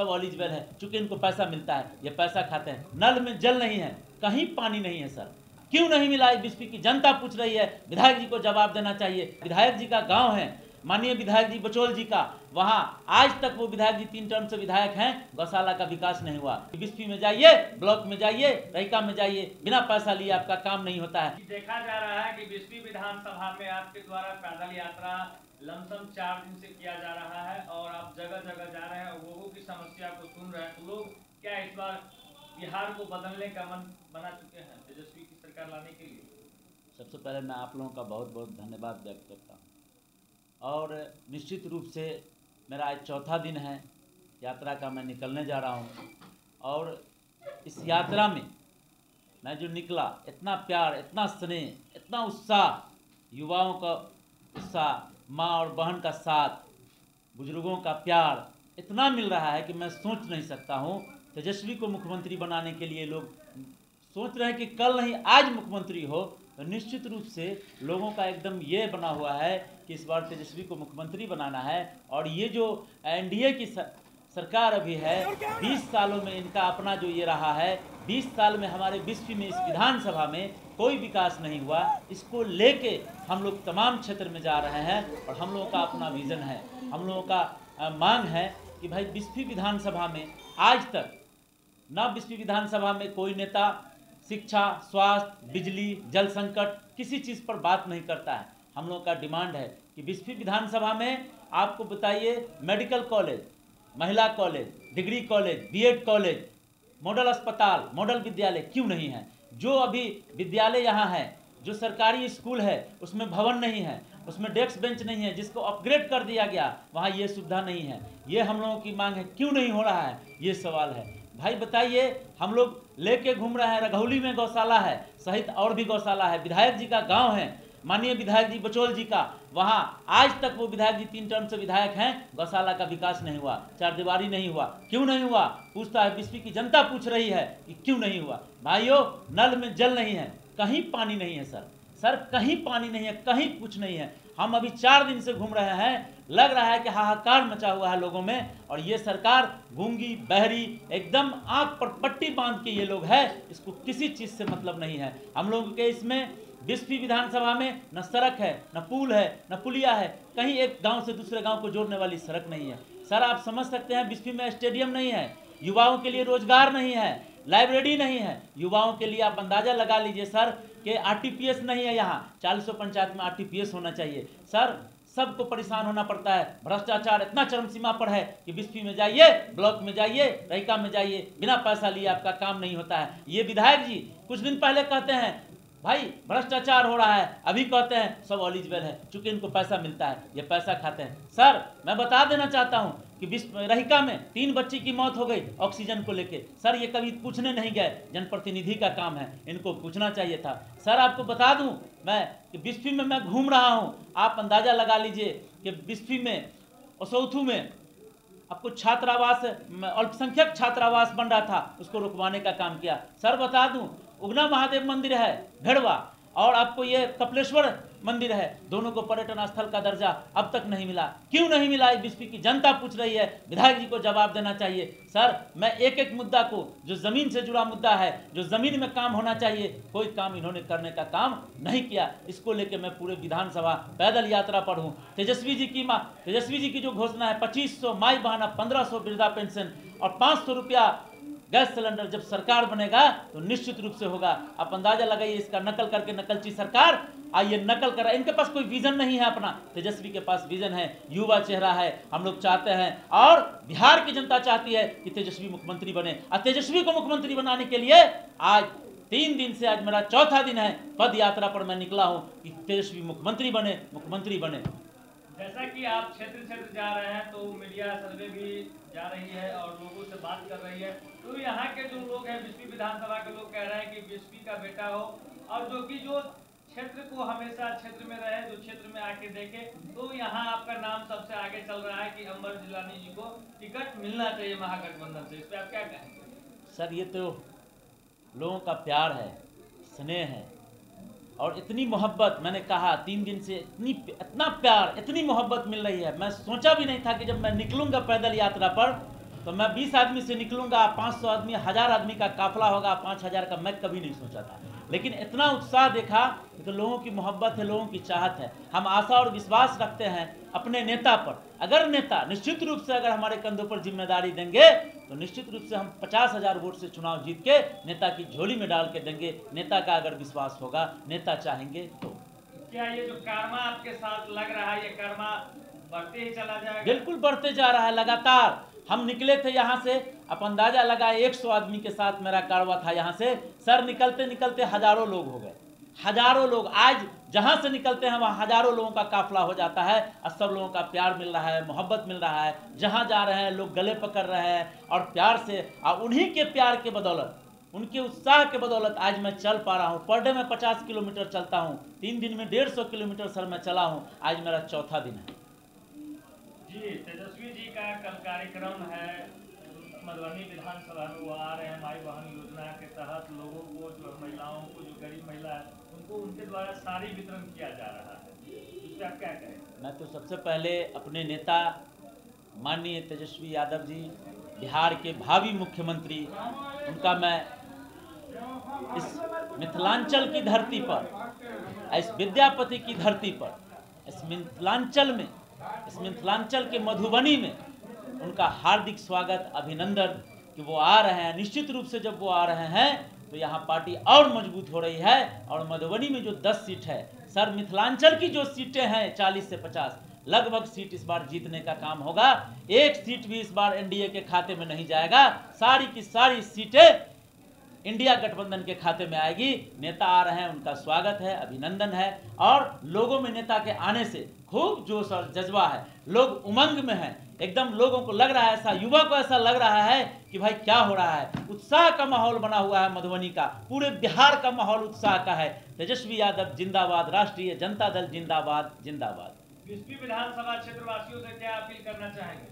सब एलिजिबल है, चूंकि इनको पैसा मिलता है, ये पैसा खाते हैं। नल में जल नहीं है, कहीं पानी नहीं है सर, क्यों नहीं मिला? बीसपी की जनता पूछ रही है, विधायक जी को जवाब देना चाहिए। विधायक जी का गांव है, माननीय विधायक जी बचोल जी का, वहां आज तक वो विधायक जी 3 टर्म से विधायक हैं, गौशाला का विकास नहीं हुआ। बीसपी में जाइए, ब्लॉक में जाइए, रहिका में जाइए, बिना पैसा लिए आपका काम नहीं होता है। देखा जा रहा है कि बीसपी विधानसभा में आपके द्वारा पैदल यात्रा लमसम 4 दिन से किया जा रहा है और आप जगह जगह जा रहे हैं और लोगों की समस्या को सुन रहे हैं। तो लोग क्या इस बार बिहार को बदलने का मन बना चुके हैं तेजस्वी की सरकार लाने के लिए? सबसे पहले मैं आप लोगों का बहुत बहुत धन्यवाद व्यक्त करता हूँ और निश्चित रूप से मेरा आज चौथा दिन है यात्रा का, मैं निकलने जा रहा हूँ और इस यात्रा में मैं जो निकला, इतना प्यार, इतना स्नेह, इतना उत्साह, युवाओं का उत्साह, माँ और बहन का साथ, बुजुर्गों का प्यार इतना मिल रहा है कि मैं सोच नहीं सकता हूँ। तेजस्वी को मुख्यमंत्री बनाने के लिए लोग सोच रहे हैं कि कल नहीं आज मुख्यमंत्री हो, तो निश्चित रूप से लोगों का एकदम ये बना हुआ है कि इस बार तेजस्वी को मुख्यमंत्री बनाना है। और ये जो एनडीए की सरकार अभी है, 20 सालों में इनका अपना जो ये रहा है, 20 साल में हमारे बीसपी में इस विधानसभा में कोई विकास नहीं हुआ। इसको लेके हम लोग तमाम क्षेत्र में जा रहे हैं और हम लोगों का अपना विज़न है, हम लोगों का मांग है कि भाई बीसपी विधानसभा में आज तक ना बीसपी विधानसभा में कोई नेता शिक्षा, स्वास्थ्य, बिजली, जल संकट किसी चीज़ पर बात नहीं करता है। हम लोगों का डिमांड है कि बीसपी विधानसभा में आपको बताइए मेडिकल कॉलेज, महिला college, degree college, BEd college, model अस्पताल, मॉडल विद्यालय क्यों नहीं है? जो अभी विद्यालय यहाँ है, जो सरकारी स्कूल है, उसमें भवन नहीं है, उसमें डेस्क बेंच नहीं है, जिसको अपग्रेड कर दिया गया, वहाँ ये सुविधा नहीं है। ये हम लोगों की मांग है, क्यों नहीं हो रहा है, ये सवाल है। भाई बताइए, हम लोग लेके घूम रहे हैं, रघौली में गौशाला है, सहित और भी गौशाला है, विधायक जी का गाँव है, माननीय विधायक जी बचोल जी का, वहाँ आज तक वो विधायक जी 3 टर्म से विधायक हैं, गौशाला का विकास नहीं हुआ, चारदीवारी नहीं हुआ। क्यों नहीं हुआ पूछता है, बीसपी की जनता पूछ रही है कि क्यों नहीं हुआ। भाइयों, नल में जल नहीं है, कहीं पानी नहीं है सर, कहीं पानी नहीं है, कहीं कुछ नहीं है। हम अभी 4 दिन से घूम रहे हैं, लग रहा है कि हाहाकार मचा हुआ है लोगों में। और ये सरकार गूंगी बहरी, एकदम आंख पर पट्टी बांध के ये लोग है, इसको किसी चीज़ से मतलब नहीं है। हम लोगों के इसमें बीसपी विधानसभा में न सड़क है, न पुल है, न पुलिया है, कहीं एक गांव से दूसरे गांव को जोड़ने वाली सड़क नहीं है। सर आप समझ सकते हैं, बीसपी में स्टेडियम नहीं है, युवाओं के लिए रोजगार नहीं है, लाइब्रेरी नहीं है, युवाओं के लिए आप अंदाजा लगा लीजिए सर कि आरटीपीएस नहीं है। यहाँ 40 पंचायत में आरटीपीएस होना चाहिए। सर सबको परेशान होना पड़ता है, भ्रष्टाचार इतना चरम सीमा पर है कि बीसपी में जाइए, ब्लॉक में जाइए, रहिका में जाइए, बिना पैसा लिए आपका काम नहीं होता है। ये विधायक जी कुछ दिन पहले कहते हैं भाई भ्रष्टाचार हो रहा है, अभी कहते हैं सब एलिजिबल है, चूंकि इनको पैसा मिलता है, ये पैसा खाते हैं। सर मैं बता देना चाहता हूं कि रहिका में 3 बच्ची की मौत हो गई ऑक्सीजन को लेके। सर ये कभी पूछने नहीं गए, जनप्रतिनिधि का काम है, इनको पूछना चाहिए था। सर आपको बता दूं मैं कि बीसपी में मैं घूम रहा हूं, आप अंदाजा लगा लीजिए कि बीसपी में असौथू में आपको छात्रावास, अल्पसंख्यक छात्रावास बन रहा था, उसको रुकवाने का काम किया। सर बता दूं, उगना महादेव मंदिर है भेड़वा और आपको ये कपिलेश्वर मंदिर है, दोनों को पर्यटन स्थल का दर्जा अब तक नहीं मिला। क्यों नहीं मिला? बीसपी की जनता पूछ रही है, विधायक जी को जवाब देना चाहिए। सर मैं एक एक मुद्दा को, जो जमीन से जुड़ा मुद्दा है, जो जमीन में काम होना चाहिए, कोई काम इन्होंने करने का काम नहीं किया। इसको लेकर मैं पूरे विधानसभा पैदल यात्रा पर हूँ। तेजस्वी जी की जो घोषणा है 2500 माई बहना, 1500 वृद्धा पेंशन और 500 रुपया गैस सिलेंडर, जब सरकार बनेगा तो निश्चित रूप से होगा। आप अंदाजा लगाइए, इसका नकल करके नकलची सरकार आइए नकल कर रहा है। इनके पास कोई विजन नहीं है अपना, तेजस्वी के पास विजन है, युवा चेहरा है। हम लोग चाहते हैं और बिहार की जनता चाहती है कि तेजस्वी मुख्यमंत्री बने। और तेजस्वी को मुख्यमंत्री बनाने के लिए आज 3 दिन से, आज मेरा चौथा दिन है, पद यात्रा पर मैं निकला हूँ कि तेजस्वी मुख्यमंत्री बने। जैसा कि आप क्षेत्र जा रहे हैं तो मीडिया सर्वे भी जा रही है और लोगों से बात कर रही है, तो यहाँ के जो लोग हैं, बीसपी विधानसभा के लोग कह रहे हैं कि बीसपी का बेटा हो और जो क्षेत्र को हमेशा क्षेत्र में रहे, जो क्षेत्र में आके देखे, तो यहाँ आपका नाम सबसे आगे चल रहा है कि अंबर जिलानी जी को टिकट मिलना चाहिए महागठबंधन से। इस पर आप क्या कहेंगे? सर ये तो लोगों का प्यार है, स्नेह है और इतनी मोहब्बत, मैंने कहा 3 दिन से इतना प्यार, इतनी मोहब्बत मिल रही है। मैं सोचा भी नहीं था कि जब मैं निकलूंगा पैदल यात्रा पर तो मैं 20 आदमी से निकलूंगा, 500 आदमी, 1000 आदमी का काफिला होगा, 5000 का, मैं कभी नहीं सोचा था। लेकिन इतना उत्साह देखा तो लोगों की मोहब्बत है, लोगों की चाहत है। हम आशा और विश्वास रखते हैं अपने नेता पर। अगर नेता निश्चित रूप से अगर हमारे कंधों पर जिम्मेदारी देंगे तो निश्चित रूप से हम 50,000 वोट से चुनाव जीत के नेता की झोली में डाल के देंगे। नेता का अगर विश्वास होगा, नेता चाहेंगे तो। क्या ये जो कर्मा आपके साथ लग रहा है, ये कर्मा बढ़ते ही चला जाएगा? बिल्कुल बढ़ते जा रहा है लगातार। हम निकले थे यहाँ से, आप अंदाजा लगाए 100 आदमी के साथ मेरा कारवा था यहाँ से। सर निकलते निकलते हजारों लोग हो गए, हजारों लोग। आज जहाँ से निकलते हैं वहाँ हजारों लोगों का काफिला हो जाता है और सब लोगों का प्यार मिल रहा है, मोहब्बत मिल रहा है। जहाँ जा रहे हैं लोग गले पकड़ रहे हैं और प्यार से, और उन्हीं के प्यार के बदौलत, उनके उत्साह के बदौलत आज मैं चल पा रहा हूँ। पर डे में 50 किलोमीटर चलता हूँ, 3 दिन में 150 किलोमीटर सर मैं चला हूँ। आज मेरा चौथा दिन है। जी, तेजस्वी जी का कल कार्यक्रम है मधुबनी विधानसभा में, वो आ रहे हैं माई बहन योजना के तहत लोगों को, जो महिलाओं को, जो गरीब महिला है उनको, उनके द्वारा साड़ी वितरण किया जा रहा है। इससे आप क्या कहें? मैं तो सबसे पहले अपने नेता माननीय तेजस्वी यादव जी, बिहार के भावी मुख्यमंत्री, उनका मैं इस मिथिलांचल की धरती पर, इस विद्यापति की धरती पर, इस मिथिलांचल में, इस मिथिलांचल के मधुबनी में उनका हार्दिक स्वागत, अभिनंदन कि वो आ रहे हैं। निश्चित रूप से जब वो आ रहे हैं तो यहाँ पार्टी और मजबूत हो रही है। और मधुबनी में जो 10 सीट है, सर मिथिलांचल की जो सीटें हैं 40 से 50 लगभग सीट इस बार जीतने का काम होगा। एक सीट भी इस बार एनडीए के खाते में नहीं जाएगा, सारी की सारी सीटें इंडिया गठबंधन के खाते में आएगी। नेता आ रहे हैं, उनका स्वागत है, अभिनंदन है। और लोगों में नेता के आने से खूब जोश और जज्बा है, लोग उमंग में हैं एकदम। लोगों को लग रहा है, ऐसा युवा को ऐसा लग रहा है कि भाई क्या हो रहा है। उत्साह का माहौल बना हुआ है मधुबनी का, पूरे बिहार का माहौल उत्साह का है। तेजस्वी यादव जिंदाबाद, राष्ट्रीय जनता दल जिंदाबाद जिंदाबाद। बिस्फी विधानसभा क्षेत्र वासियों से क्या अपील करना चाहेंगे?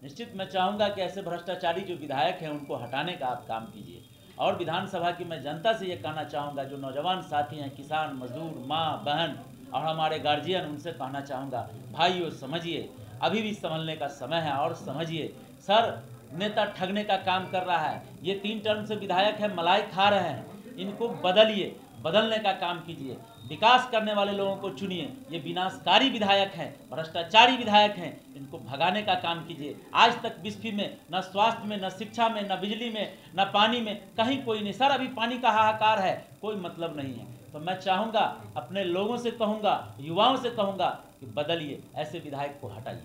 निश्चित मैं चाहूंगा कि ऐसे भ्रष्टाचारी जो विधायक हैं उनको हटाने का आप काम कीजिए। और विधानसभा की मैं जनता से ये कहना चाहूँगा, जो नौजवान साथी हैं, किसान, मजदूर, माँ बहन और हमारे गार्जियन, उनसे कहना चाहूँगा, भाइयों समझिए, अभी भी संभलने का समय है। और समझिए सर, नेता ठगने का काम कर रहा है। ये 3 टर्म से विधायक है, मलाई खा रहे हैं, इनको बदलिए, बदलने का काम कीजिए। विकास करने वाले लोगों को चुनिए। ये विनाशकारी विधायक हैं, भ्रष्टाचारी विधायक हैं, इनको भगाने का काम कीजिए। आज तक बिस्फी में न स्वास्थ्य में, न शिक्षा में, न बिजली में, न पानी में कहीं कोई नहीं। सर अभी पानी का हाहाकार है, कोई मतलब नहीं है। तो मैं चाहूँगा, अपने लोगों से कहूँगा, युवाओं से कहूँगा कि बदलिए, ऐसे विधायक को हटाइए।